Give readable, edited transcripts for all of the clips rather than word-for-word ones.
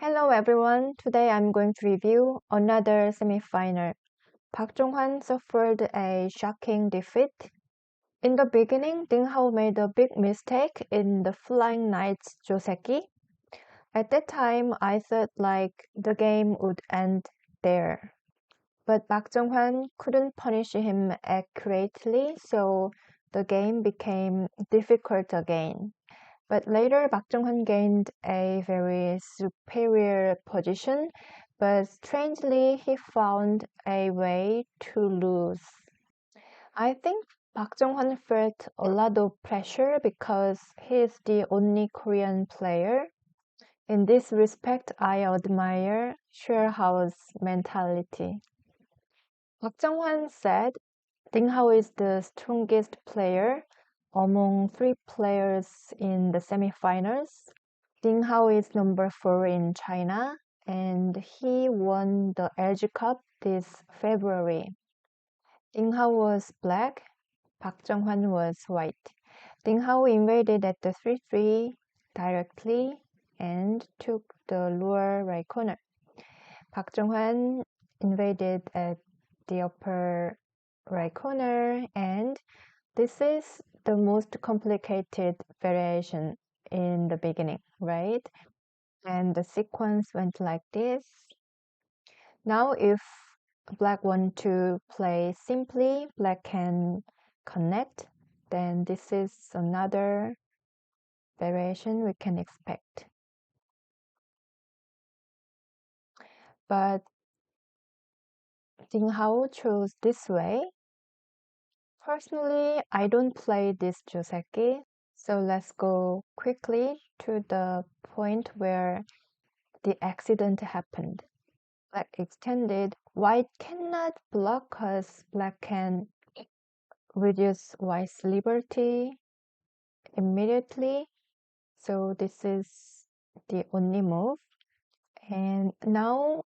Hello everyone, today I'm going to review another semifinal. Park Jeong-hwan suffered a shocking defeat. In the beginning, Ding Hao made a big mistake in the Flying Knight's joseki. At that time, I thought like the game would end there. But Park Jeong-hwan couldn't punish him accurately, so the game became difficult again. But later, Park Jeong-hwan gained a very superior position, but strangely, he found a way to lose. I think Park Jeong-hwan felt a lot of pressure because he is the only Korean player. In this respect, I admire Hao's mentality. Park Jeong-hwan said, Ding Hao is the strongest player among 3 players in the semifinals. Ding Hao is number 4 in China, and he won the LG Cup this February. Ding Hao was black, Park Jeong-hwan was white. Ding Hao invaded at the 3-3 directly and took the lower right corner. Park Jeong-hwan invaded at the upper right corner, and this is the most complicated variation in the beginning, right? And the sequence went like this. Now if black want to play simply, black can connect, then this is another variation we can expect. But Ding Hao chose this way. Personally, I don't play this joseki, so let's go quickly to the point where the accident happened. Black extended, white cannot block because black can reduce white's liberty immediately. So this is the only move. And now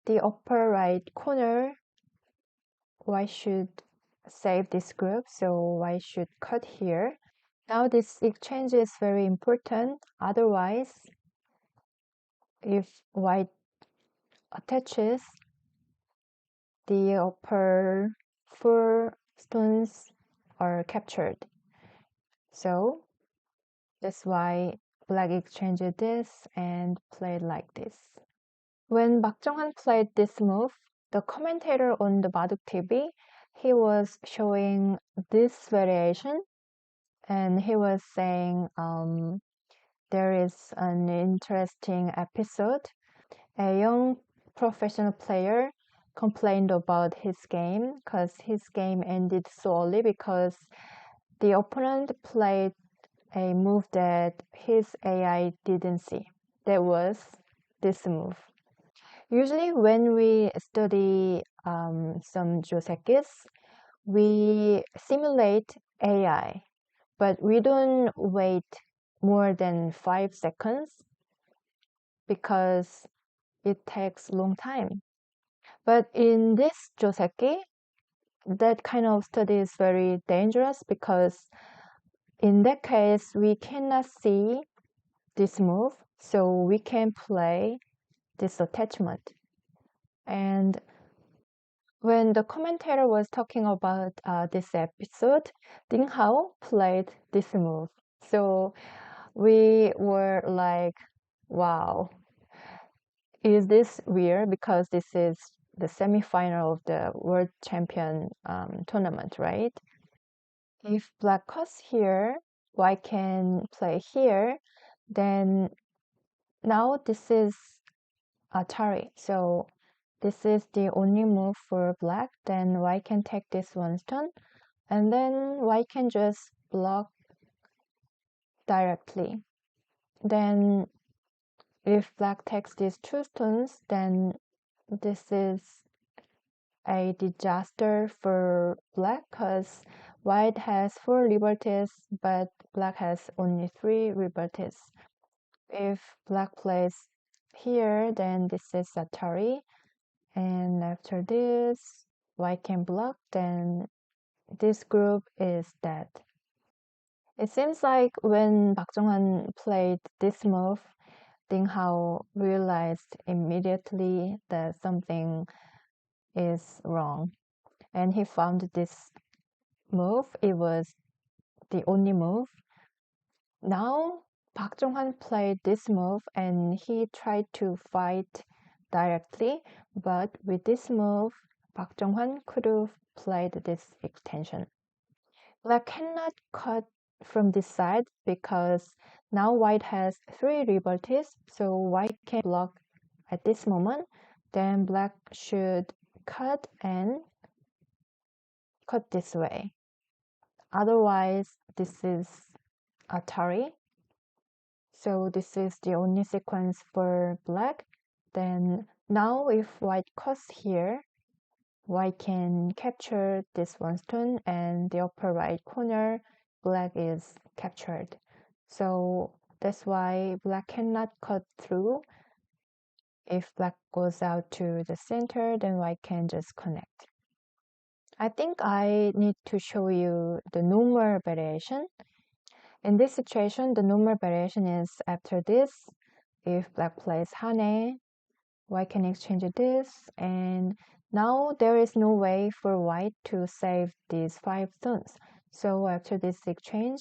the upper right corner, white should save this group, so white should cut here. Now this exchange is very important. Otherwise, if white attaches, the upper 4 stones are captured. So that's why black exchanged this and played like this. When Park Jeong-hwan played this move, the commentator on the Baduk TV, he was showing this variation, and he was saying there is an interesting episode. A young professional player complained about his game because his game ended so early because the opponent played a move that his AI didn't see. That was this move. Usually when we study some josekis, we simulate AI, but we don't wait more than 5 seconds because it takes a long time. But in this joseki, that kind of study is very dangerous because in that case, we cannot see this move, so we can play this attachment. And when the commentator was talking about this episode, Ding Hao played this move. So we were like, wow, is this weird? Because this is the semifinal of the World Champion tournament, right? If black cuts here, white can play here, then now this is Atari. So this is the only move for black. Then white can take this 1 stone, and then white can just block directly. Then if black takes these 2 stones, then this is a disaster for black because white has 4 liberties, but black has only 3 liberties. If black plays here, then this is Atari, and after this, white can block, then this group is dead. It seems like when Park Jeong-hwan played this move, Ding Hao realized immediately that something is wrong, and he found this move. It was the only move. Now Park Jeong-hwan played this move and he tried to fight directly, but with this move, Park Jeong-hwan could have played this extension. Black cannot cut from this side because now white has 3 liberties, so white can block at this moment. Then black should cut and cut this way. Otherwise, this is Atari. So this is the only sequence for black. Then now if white cuts here, white can capture this one stone and the upper right corner, black is captured. So that's why black cannot cut through. If black goes out to the center, then white can just connect. I think I need to show you the normal variation. In this situation, the normal variation is after this. If black plays Hane, white can exchange this, and now there is no way for white to save these 5 stones. So after this exchange,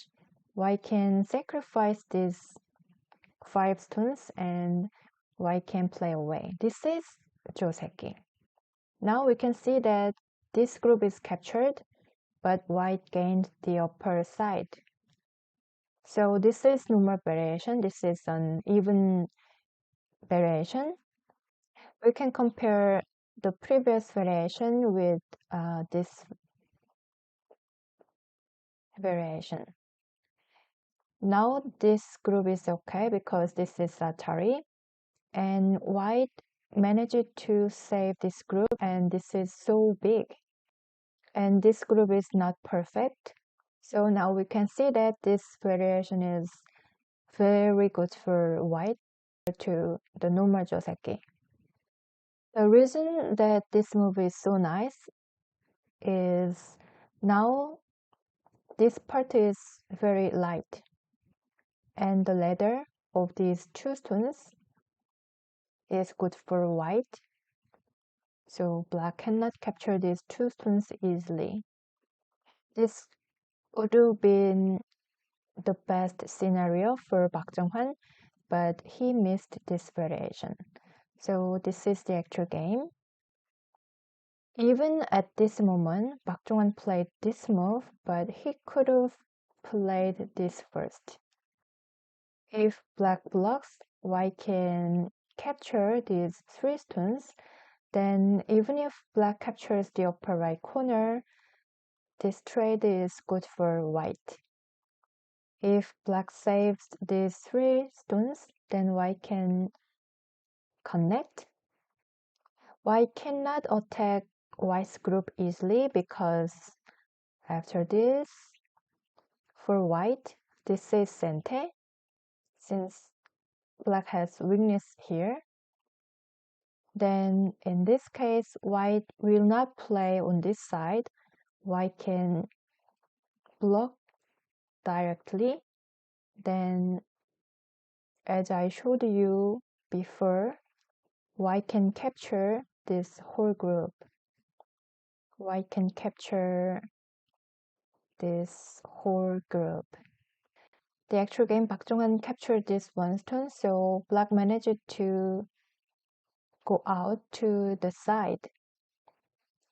white can sacrifice these 5 stones and white can play away. This is joseki. Now we can see that this group is captured, but white gained the upper side. So this is normal variation. This is an even variation. We can compare the previous variation with this variation. Now this group is okay because this is Atari, and white managed to save this group, and this is so big. And this group is not perfect. So now we can see that this variation is very good for white to the normal joseki. The reason that this move is so nice is now this part is very light, and the ladder of these 2 stones is good for white. So black cannot capture these 2 stones easily. This would have been the best scenario for Park Jeong-hwan, but he missed this variation. So this is the actual game. Even at this moment, Park Jeong-hwan played this move, but he could have played this first. If black blocks, white can capture these 3 stones. Then even if black captures the upper right corner, this trade is good for white. If black saves these 3 stones, then white can connect. White cannot attack white's group easily because after this, for white, this is sente. Since black has weakness here, then in this case, white will not play on this side. White can block directly. Then, as I showed you before, white can capture this whole group. White can capture this whole group. The actual game, Park Jeong-hwan captured this 1 stone, so black managed to go out to the side.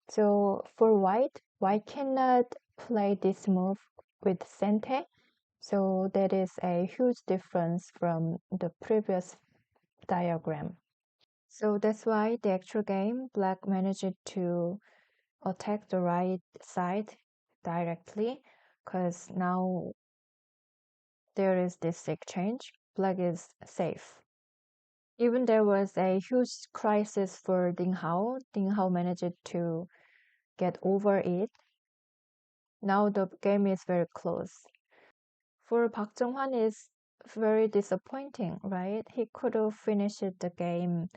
So for white, white cannot play this move with sente, so that is a huge difference from the previous diagram. So that's why the actual game, black managed to attack the right side directly, because now there is this exchange. Black is safe. Even there was a huge crisis for Ding Hao. Ding Hao managed to get over it. Now the game is very close. For Park Jeong-hwan is very disappointing, right? He could have finished the game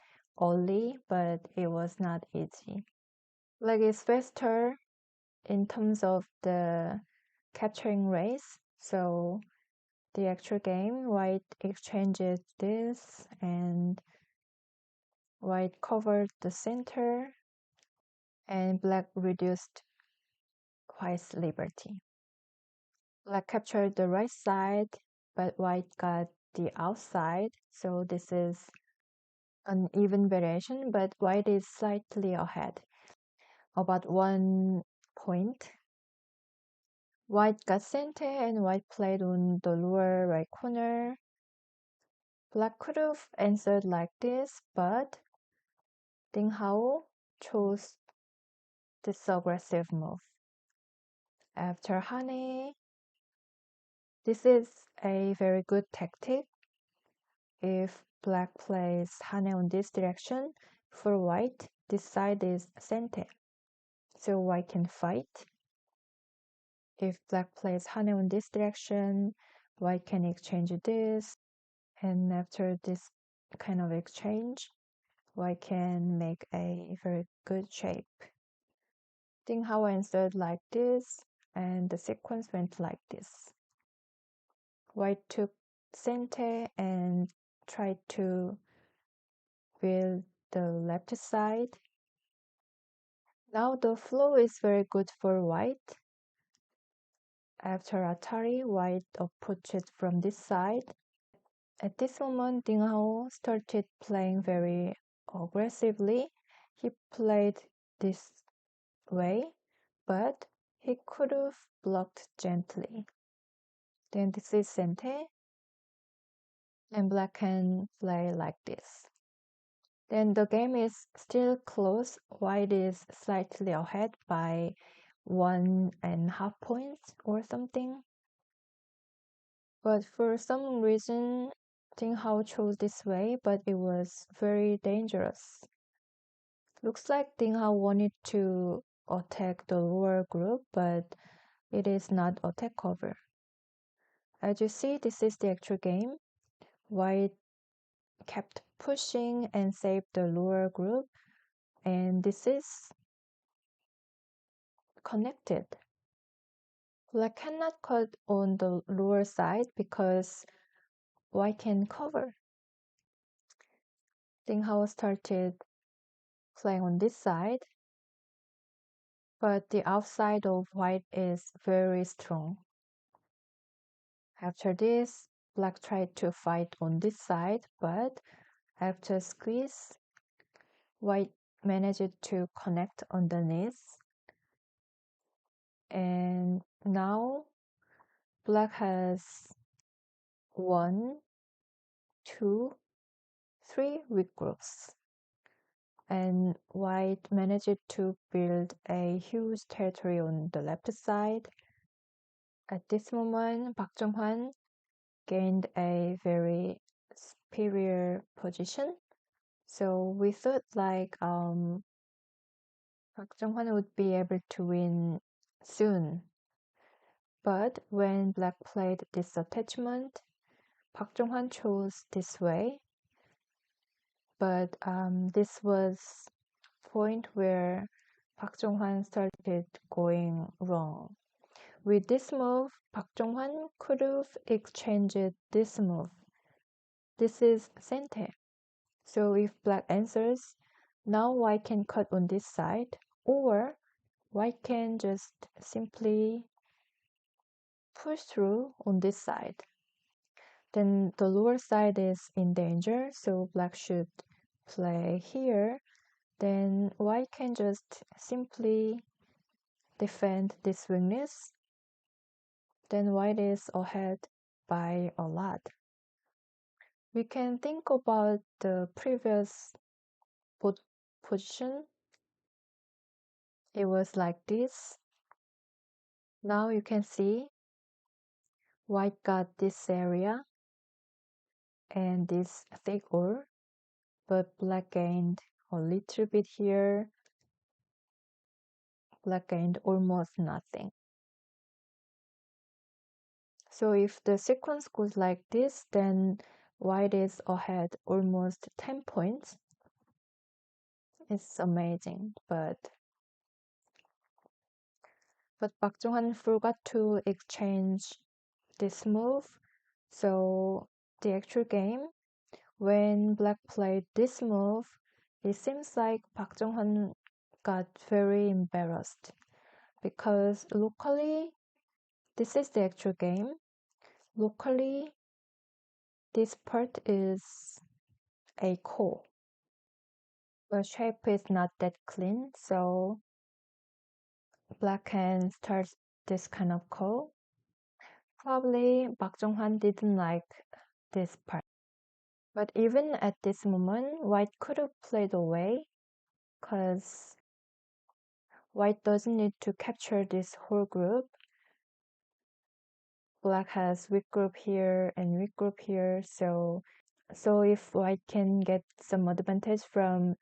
early, but it was not easy. Like it's faster in terms of the capturing race, so the actual game. White exchanges this and white covered the center and black reduced white's liberty. Black captured the right side, but white got the outside, so this is an even variation, but white is slightly ahead, about 1 point. White got center and white played on the lower right corner. Black could have answered like this, but Ding Hao chose this aggressive move. After Hane, this is a very good tactic. If black plays Hane on this direction, for white, this side is center, so white can fight. If black plays Hane on this direction, white can exchange this, and after this kind of exchange, white can make a very good shape. Ding Hao answered like this, and the sequence went like this. White took center and tried to build the left side. Now the flow is very good for white. After Atari, white approached from this side. At this moment, Ding Hao started playing very aggressively. He played this way, but he could have blocked gently. Then this is center, and black can play like this. Then the game is still close. White is slightly ahead by 1.5 points or something. But for some reason, Ding Hao chose this way, but it was very dangerous. Looks like Ding Hao wanted to attack the lower group, but it is not attack cover. As you see, this is the actual game. White kept pushing and saved the lower group, and this is connected. Black cannot cut on the lower side because white can cover. Ding Hao started playing on this side, but the outside of white is very strong. After this, black tried to fight on this side, but after squeeze, white managed to connect underneath. And now black has 1, 2, 3 weak groups. And white managed to build a huge territory on the left side. At this moment, Park Jeong-hwan gained a very superior position. So we thought like Park Jeong-hwan would be able to win soon. But when black played this attachment, Park Jeong-hwan chose this way. But this was point where Park Jeong-hwan started going wrong. With this move, Park Jeong-hwan could have exchanged this move. This is center. So if black answers, now white can cut on this side, or white can just simply push through on this side. Then the lower side is in danger, so black should play here. Then white can just simply defend this weakness. Then white is ahead by a lot. We can think about the previous position. It was like this. Now you can see white got this area and this thick ore, but black gained a little bit here. Black gained almost nothing. So if the sequence goes like this, then white is ahead almost 10 points. It's amazing, but Park Jeong-hwan forgot to exchange this move. So the actual game, when Black played this move, it seems like Park Jeong-hwan got very embarrassed because locally, this is the actual game. Locally, this part is a core. The shape is not that clean, so Black can start this kind of core. Probably Park Jeong-hwan didn't like this part. But even at this moment, White could have played away because White doesn't need to capture this whole group. Black has weak group here and weak group here, so if White can get some advantage from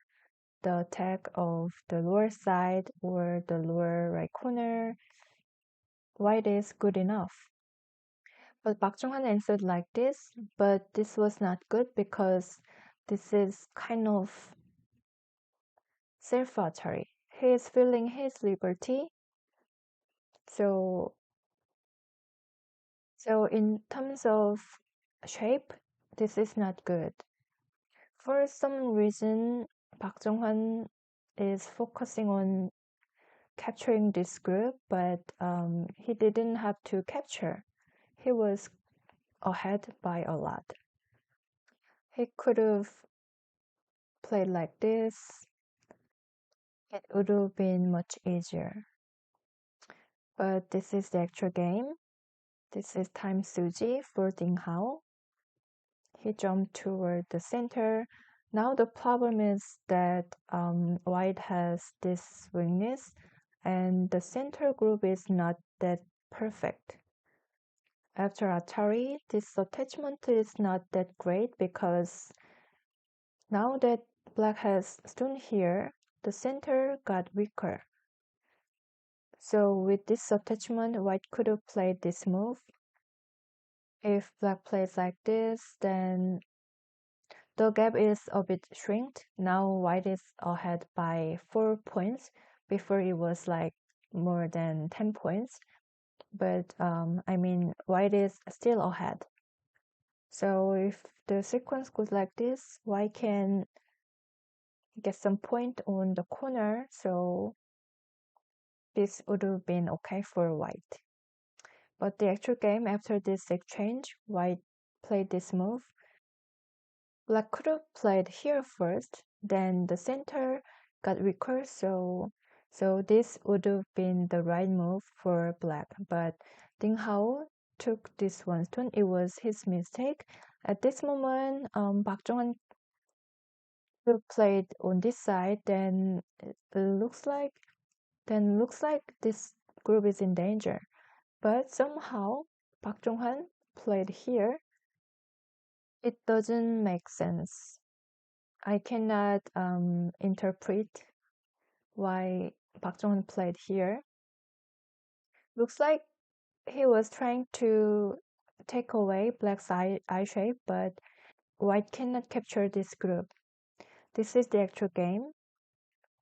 the attack of the lower side or the lower right corner, White is good enough. But Park Jong-hwan answered like this, but this was not good because this is kind of self-archery. He is feeling his liberty. So in terms of shape, this is not good. For some reason, Park Jong-hwan is focusing on capturing this group, but he didn't have to capture. He was ahead by a lot. He could have played like this. It would have been much easier. But this is the actual game. This is time Suji for Ding Hao. He jumped toward the center. Now the problem is that White has this weakness and the center group is not that perfect. After Atari, this attachment is not that great because now that Black has stone here, the center got weaker. So with this attachment, White could have played this move. If Black plays like this, then the gap is a bit shrinked. Now White is ahead by 4 points. Before it was like more than 10 points. But I mean, White is still ahead. So if the sequence goes like this, White can get some point on the corner. So this would have been okay for White. But the actual game, after this exchange, White played this move. Black could have played here first, then the center got weaker, so this would have been the right move for Black. But Ding Hao took this one stone. It was his mistake. At this moment, Park Jong-hwan played on this side. Then it looks like this group is in danger. But somehow Park Jong-hwan played here. It doesn't make sense. I cannot interpret why Park Jong-hwan played here. Looks like he was trying to take away Black's eye shape, but White cannot capture this group. This is the actual game.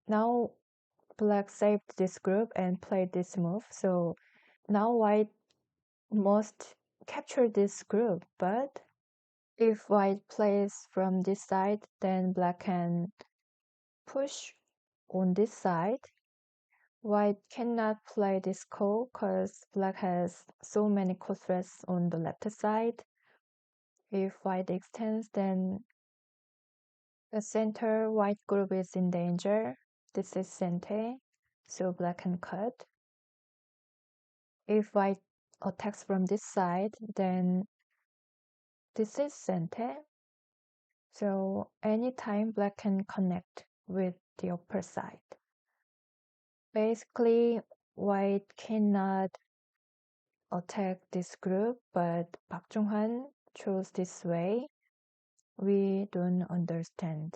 Now Black saved this group and played this move, so now White must capture this group, but if White plays from this side, then Black can push on this side. White cannot play this core because Black has so many core threats on the left side. If White extends, then the center White group is in danger. This is center, so Black can cut. If White attacks from this side, then this is center. So anytime Black can connect with the upper side. Basically, White cannot attack this group, but Park Jong-hwan chose this way. We don't understand.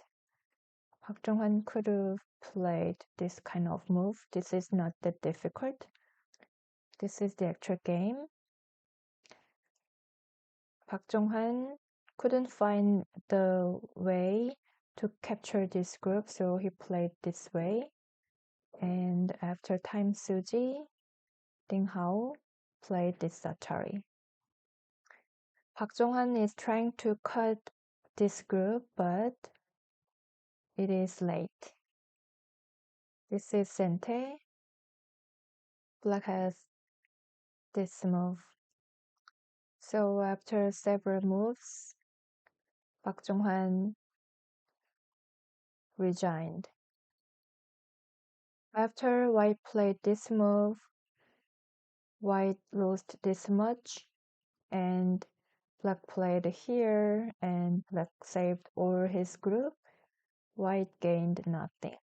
Park Jong-hwan could have played this kind of move. This is not that difficult. This is the actual game. Park Jong-hwan couldn't find the way to capture this group, so he played this way. And after time Suji, Ding Hao played this Atari. Park Jeong-hwan is trying to cut this group, but it is late. This is Sente. Black has this move. So after several moves, Park Jeong-hwan resigned. After White played this move, White lost this much, and Black played here, and Black saved all his group. White gained nothing.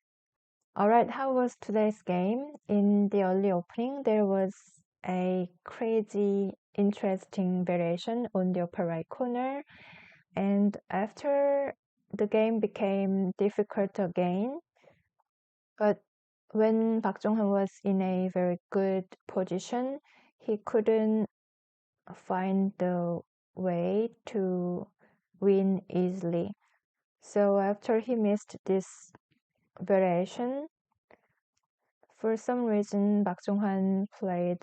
Alright, how was today's game? In the early opening, there was a crazy, interesting variation on the upper right corner, and after the game became difficult again. But when Park Jeong-hwan was in a very good position, he couldn't find the way to win easily. So after he missed this variation, for some reason Park Jeong-hwan played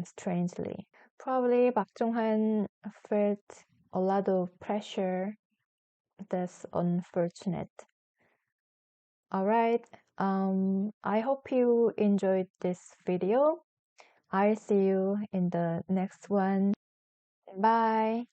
strangely. Probably Park Jeong-hwan felt a lot of pressure. That's unfortunate. Alright, I hope you enjoyed this video. I'll see you in the next one. Bye!